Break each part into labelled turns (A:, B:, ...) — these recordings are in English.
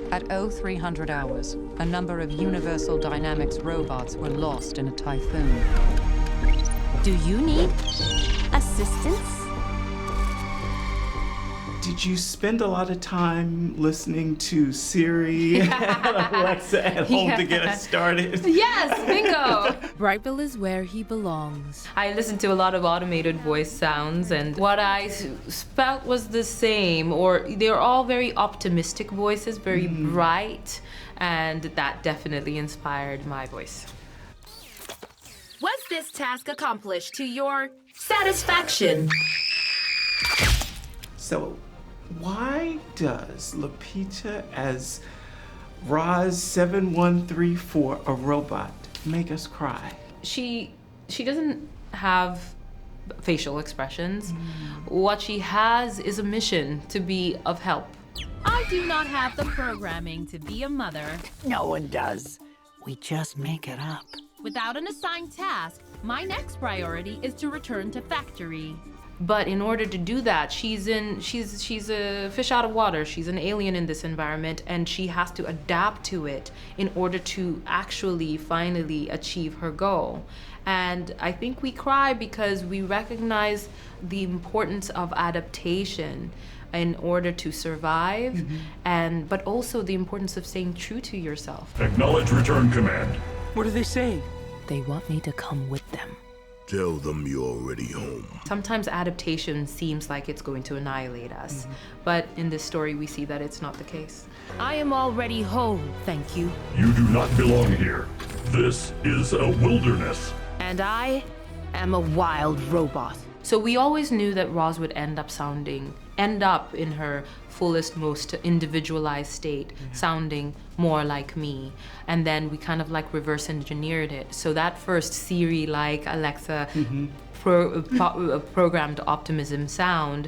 A: At 0300 hours, a number of Universal Dynamics robots were lost in a typhoon.
B: Do you need assistance?
C: Did you spend a lot of time listening to Siri and Alexa at home to get us started?
D: Yes, bingo!
B: Brightbill is where he belongs.
D: I listened to a lot of automated voice sounds, and what I felt was the same, or they're all very optimistic voices, very bright, and that definitely inspired my voice.
B: Was this task accomplished to your satisfaction?
C: So, why does Lupita as Roz 7134, a robot, make us cry?
D: She doesn't have facial expressions. What she has is a mission to be of help.
B: I do not have the programming to be a mother.
E: No one does. We just make it up.
B: Without an assigned task, my next priority is to return to factory.
D: But in order to do that, she's a fish out of water. She's an alien in this environment, and she has to adapt to it in order to actually finally achieve her goal. And I think we cry because we recognize the importance of adaptation in order to survive, but also the importance of staying true to yourself.
F: Acknowledge return command.
E: What are they saying?
B: They want me to come with them.
F: Tell them you're already home.
D: Sometimes adaptation seems like it's going to annihilate us, but in this story we see that it's not the case.
B: I am already home, thank you.
F: You do not belong here. This is a wilderness.
B: And I am a wild robot.
D: So we always knew that Roz would end up in her fullest, most individualized state, sounding more like me. And then we kind of like reverse engineered it. So that first Siri-like Alexa programmed optimism sound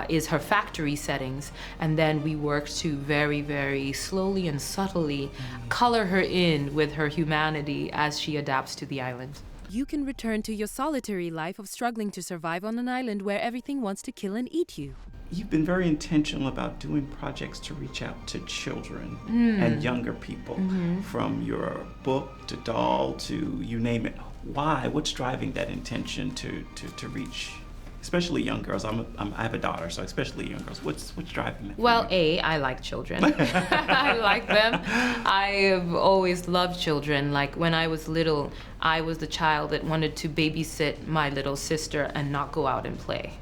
D: is her factory settings. And then we worked to very, very slowly and subtly color her in with her humanity as she adapts to the island.
B: You can return to your solitary life of struggling to survive on an island where everything wants to kill and eat you.
C: You've been very intentional about doing projects to reach out to children and younger people, from your book to doll to you name it. Why? What's driving that intention to reach, especially young girls? I have a daughter, so especially young girls. What's driving that?
D: Well, I like children. I like them. I have always loved children. Like when I was little, I was the child that wanted to babysit my little sister and not go out and play.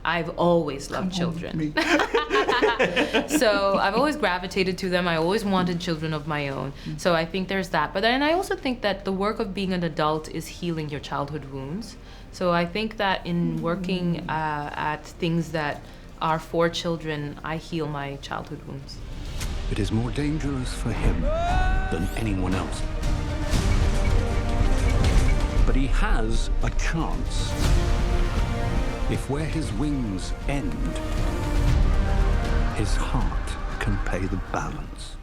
D: I've always loved children. So I've always gravitated to them. I always wanted children of my own. So I think there's that. But then I also think that the work of being an adult is healing your childhood wounds. So I think that in working at things that are for children, I heal my childhood wounds.
G: It is more dangerous for him than anyone else. But he has a chance. If where his wings end, his heart can pay the balance.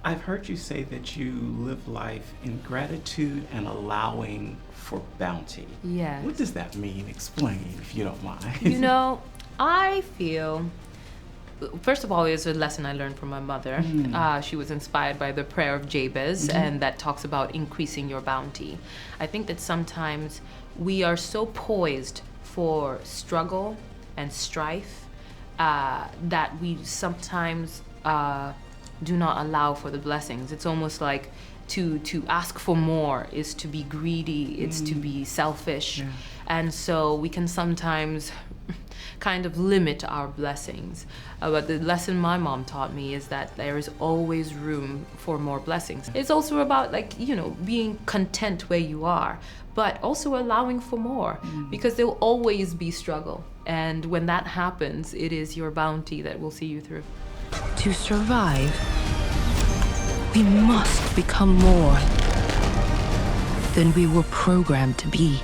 C: I've heard you say that you live life in gratitude and allowing for bounty.
D: Yes.
C: What does that mean? Explain, if you don't mind.
D: You know, I feel, first of all, it's a lesson I learned from my mother. She was inspired by the prayer of Jabez, and that talks about increasing your bounty. I think that sometimes we are so poised for struggle and strife that we sometimes do not allow for the blessings. It's almost like to ask for more is to be greedy, it's to be selfish. And so we can sometimes kind of limit our blessings. But the lesson my mom taught me is that there is always room for more blessings. It's also about being content where you are, but also allowing for more, because there will always be struggle. And when that happens, it is your bounty that will see you through.
B: To survive, we must become more than we were programmed to be.